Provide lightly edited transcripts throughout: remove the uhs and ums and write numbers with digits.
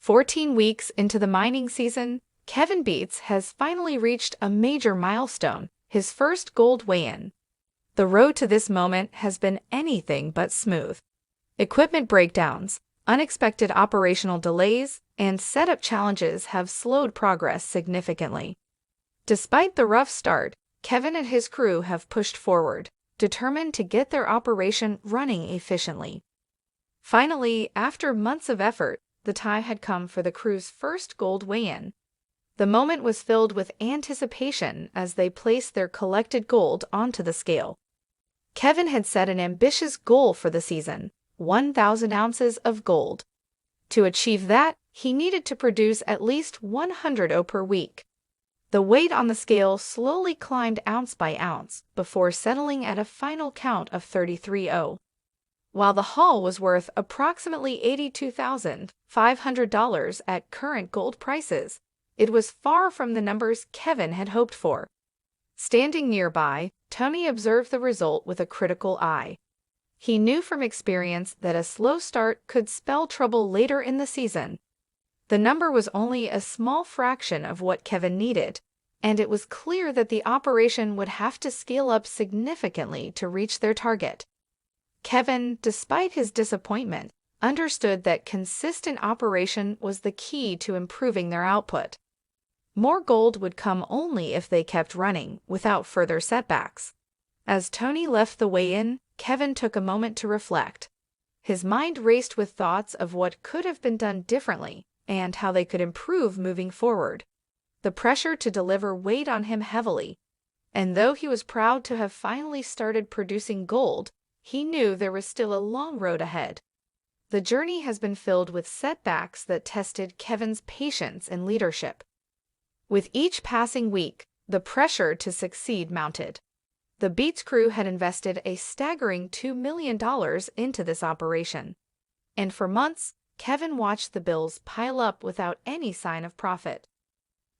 14 weeks into the mining season, Kevin Beets has finally reached a major milestone, his first gold weigh-in. The road to this moment has been anything but smooth. Equipment breakdowns, unexpected operational delays, and setup challenges have slowed progress significantly. Despite the rough start, Kevin and his crew have pushed forward, determined to get their operation running efficiently. Finally, after months of effort, the time had come for the crew's first gold weigh-in. The moment was filled with anticipation as they placed their collected gold onto the scale. Kevin had set an ambitious goal for the season: 1,000 ounces of gold. To achieve that, he needed to produce at least 100 O per week. The weight on the scale slowly climbed ounce by ounce before settling at a final count of 33 O. While the haul was worth approximately $82,500 at current gold prices, it was far from the numbers Kevin had hoped for. Standing nearby, Tony observed the result with a critical eye. He knew from experience that a slow start could spell trouble later in the season. The number was only a small fraction of what Kevin needed, and it was clear that the operation would have to scale up significantly to reach their target. Kevin, despite his disappointment, understood that consistent operation was the key to improving their output. More gold would come only if they kept running, without further setbacks. As Tony left the weigh-in, Kevin took a moment to reflect. His mind raced with thoughts of what could have been done differently and how they could improve moving forward. The pressure to deliver weighed on him heavily, and though he was proud to have finally started producing gold, he knew there was still a long road ahead. The journey has been filled with setbacks that tested Kevin's patience and leadership. With each passing week, the pressure to succeed mounted. The Beets crew had invested a staggering $2 million into this operation. And for months, Kevin watched the bills pile up without any sign of profit.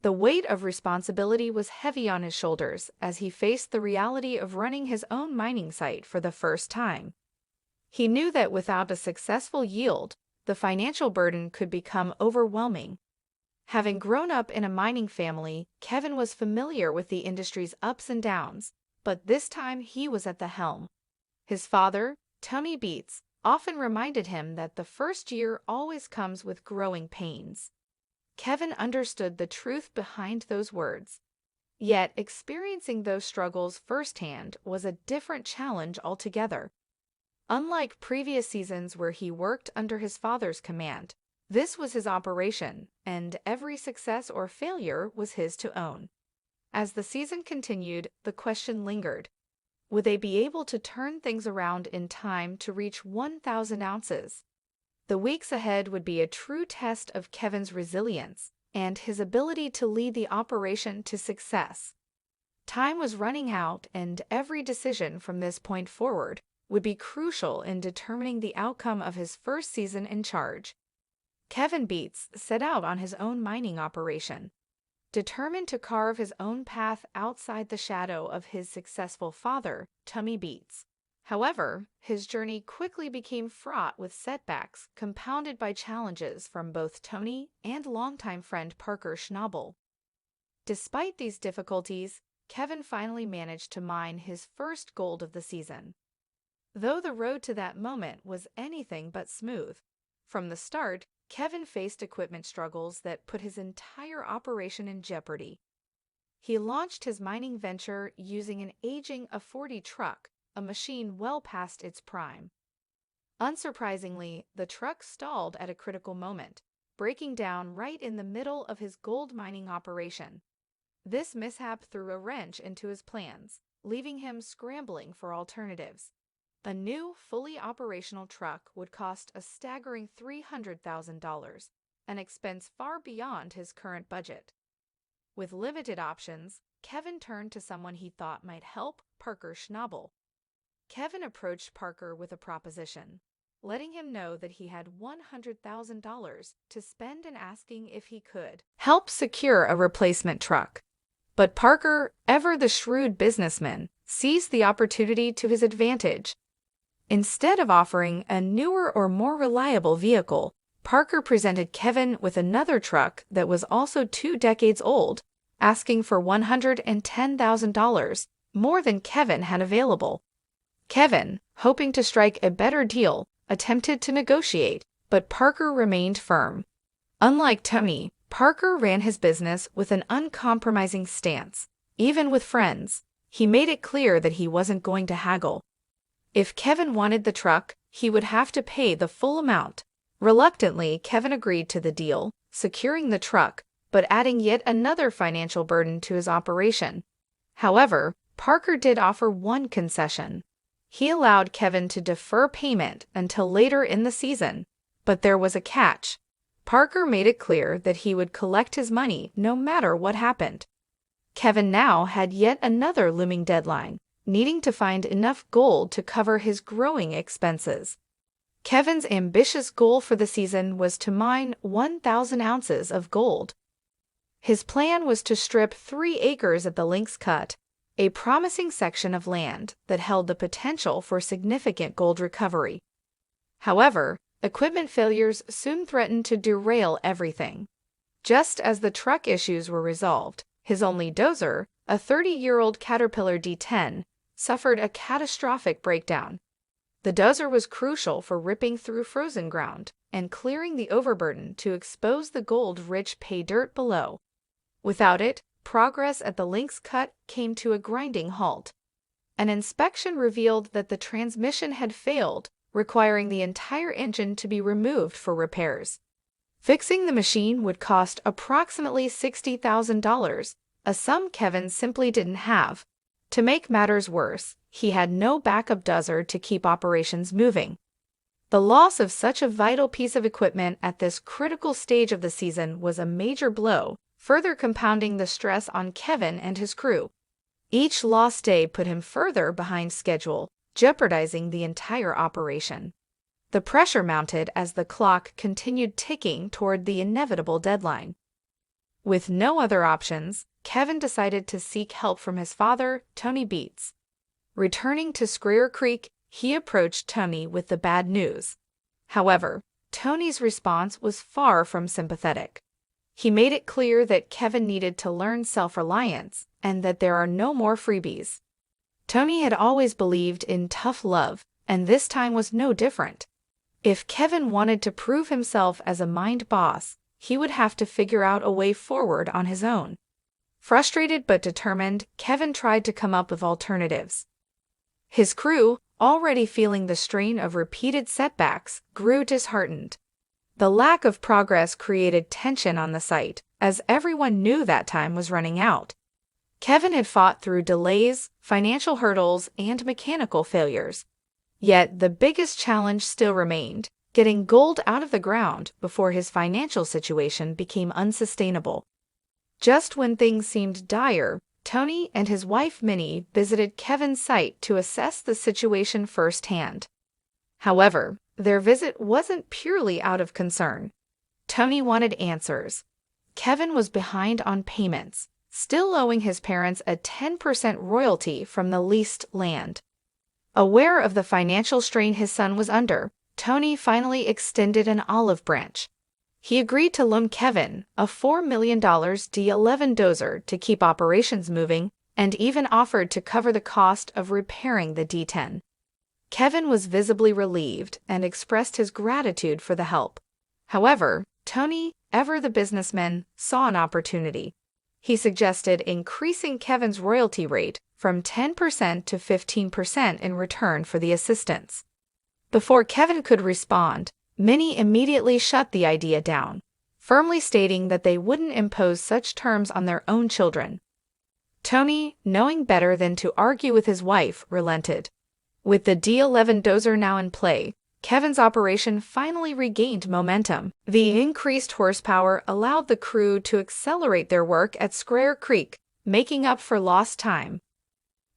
The weight of responsibility was heavy on his shoulders as he faced the reality of running his own mining site for the first time. He knew that without a successful yield, the financial burden could become overwhelming. Having grown up in a mining family, Kevin was familiar with the industry's ups and downs, but this time he was at the helm. His father, Tony Beets, often reminded him that the first year always comes with growing pains. Kevin understood the truth behind those words. Yet experiencing those struggles firsthand was a different challenge altogether. Unlike previous seasons where he worked under his father's command, this was his operation, and every success or failure was his to own. As the season continued, the question lingered: would they be able to turn things around in time to reach 1,000 ounces? The weeks ahead would be a true test of Kevin's resilience and his ability to lead the operation to success. Time was running out, and every decision from this point forward would be crucial in determining the outcome of his first season in charge. Kevin Beets set out on his own mining operation, determined to carve his own path outside the shadow of his successful father, Tony Beets. However, his journey quickly became fraught with setbacks compounded by challenges from both Tony and longtime friend Parker Schnabel. Despite these difficulties, Kevin finally managed to mine his first gold of the season. Though the road to that moment was anything but smooth, from the start, Kevin faced equipment struggles that put his entire operation in jeopardy. He launched his mining venture using an aging A40 truck, a machine well past its prime. Unsurprisingly, the truck stalled at a critical moment, breaking down right in the middle of his gold mining operation. This mishap threw a wrench into his plans, leaving him scrambling for alternatives. A new, fully operational truck would cost a staggering $300,000, an expense far beyond his current budget. With limited options, Kevin turned to someone he thought might help: Parker Schnabel. Kevin approached Parker with a proposition, letting him know that he had $100,000 to spend and asking if he could help secure a replacement truck. But Parker, ever the shrewd businessman, seized the opportunity to his advantage. Instead of offering a newer or more reliable vehicle, Parker presented Kevin with another truck that was also 2 decades old, asking for $110,000, more than Kevin had available. Kevin, hoping to strike a better deal, attempted to negotiate, but Parker remained firm. Unlike Tony, Parker ran his business with an uncompromising stance. Even with friends, he made it clear that he wasn't going to haggle. If Kevin wanted the truck, he would have to pay the full amount. Reluctantly, Kevin agreed to the deal, securing the truck, but adding yet another financial burden to his operation. However, Parker did offer one concession. He allowed Kevin to defer payment until later in the season, but there was a catch. Parker made it clear that he would collect his money no matter what happened. Kevin now had yet another looming deadline, needing to find enough gold to cover his growing expenses. Kevin's ambitious goal for the season was to mine 1,000 ounces of gold. His plan was to strip 3 acres at the Lynx Cut, a promising section of land that held the potential for significant gold recovery. However, equipment failures soon threatened to derail everything. Just as the truck issues were resolved, his only dozer, a 30-year-old Caterpillar D10, suffered a catastrophic breakdown. The dozer was crucial for ripping through frozen ground and clearing the overburden to expose the gold-rich pay dirt below. Without it, progress at the Lynx Cut came to a grinding halt. An inspection revealed that the transmission had failed, requiring the entire engine to be removed for repairs. Fixing the machine would cost approximately $60,000, a sum Kevin simply didn't have. To make matters worse, he had no backup dozer to keep operations moving. The loss of such a vital piece of equipment at this critical stage of the season was a major blow, further compounding the stress on Kevin and his crew. Each lost day put him further behind schedule, jeopardizing the entire operation. The pressure mounted as the clock continued ticking toward the inevitable deadline. With no other options, Kevin decided to seek help from his father, Tony Beets. Returning to Square Creek, he approached Tony with the bad news. However, Tony's response was far from sympathetic. He made it clear that Kevin needed to learn self-reliance and that there are no more freebies. Tony had always believed in tough love, and this time was no different. If Kevin wanted to prove himself as a mind boss, he would have to figure out a way forward on his own. Frustrated but determined, Kevin tried to come up with alternatives. His crew, already feeling the strain of repeated setbacks, grew disheartened. The lack of progress created tension on the site, as everyone knew that time was running out. Kevin had fought through delays, financial hurdles, and mechanical failures. Yet the biggest challenge still remained: getting gold out of the ground before his financial situation became unsustainable. Just when things seemed dire, Tony and his wife Minnie visited Kevin's site to assess the situation firsthand. However, their visit wasn't purely out of concern. Tony wanted answers. Kevin was behind on payments, still owing his parents a 10% royalty from the leased land. Aware of the financial strain his son was under, Tony finally extended an olive branch. He agreed to loan Kevin a $4 million D11 dozer to keep operations moving, and even offered to cover the cost of repairing the D10. Kevin was visibly relieved and expressed his gratitude for the help. However, Tony, ever the businessman, saw an opportunity. He suggested increasing Kevin's royalty rate from 10% to 15% in return for the assistance. Before Kevin could respond, Minnie immediately shut the idea down, firmly stating that they wouldn't impose such terms on their own children. Tony, knowing better than to argue with his wife, relented. With the D11 dozer now in play, Kevin's operation finally regained momentum. The increased horsepower allowed the crew to accelerate their work at Square Creek, making up for lost time.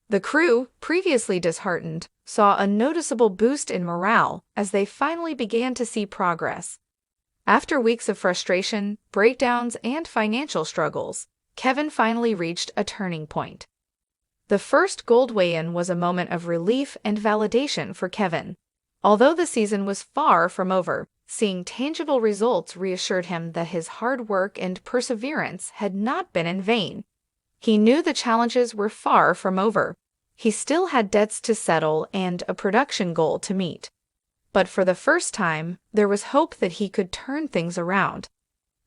The crew, previously disheartened, saw a noticeable boost in morale as they finally began to see progress. After weeks of frustration, breakdowns, and financial struggles, Kevin finally reached a turning point. The first gold weigh-in was a moment of relief and validation for Kevin. Although the season was far from over, Seeing tangible results reassured him that his hard work and perseverance had not been in vain. He knew the challenges were far from over. He still had debts to settle and a production goal to meet. But for the first time, there was hope that he could turn things around.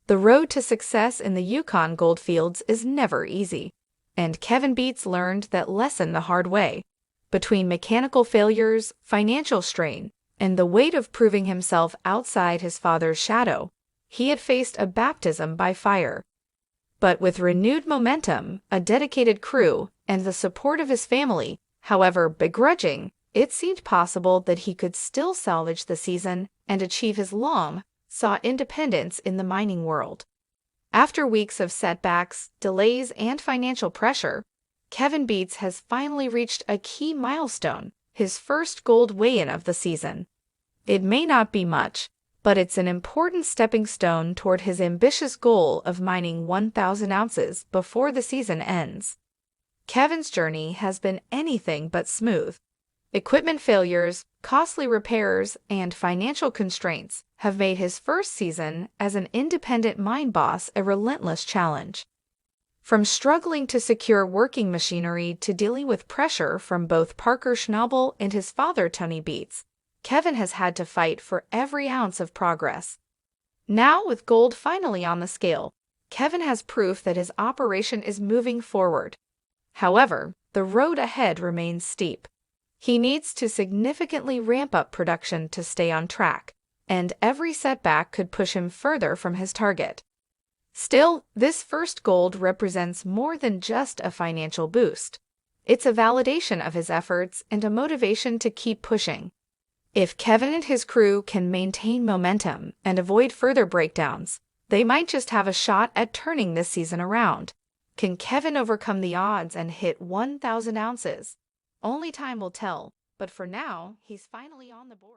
The road to success in the Yukon goldfields is never easy, and Kevin Beets learned that lesson the hard way. Between mechanical failures, financial strain, and the weight of proving himself outside his father's shadow, he had faced a baptism by fire. But with renewed momentum, a dedicated crew, and the support of his family, however begrudging, it seemed possible that he could still salvage the season and achieve his long-sought independence in the mining world. After weeks of setbacks, delays, and financial pressure, Kevin Beets has finally reached a key milestone, his first gold weigh-in of the season. It may not be much, but it's an important stepping stone toward his ambitious goal of mining 1,000 ounces before the season ends. Kevin's journey has been anything but smooth. Equipment failures, costly repairs, and financial constraints have made his first season as an independent mine boss a relentless challenge. From struggling to secure working machinery to dealing with pressure from both Parker Schnabel and his father Tony Beets, Kevin has had to fight for every ounce of progress. Now, with gold finally on the scale, Kevin has proof that his operation is moving forward. However, the road ahead remains steep. He needs to significantly ramp up production to stay on track, and every setback could push him further from his target. Still, this first gold represents more than just a financial boost. It's a validation of his efforts and a motivation to keep pushing. If Kevin and his crew can maintain momentum and avoid further breakdowns, they might just have a shot at turning this season around. Can Kevin overcome the odds and hit 1,000 ounces? Only time will tell, but for now, he's finally on the board.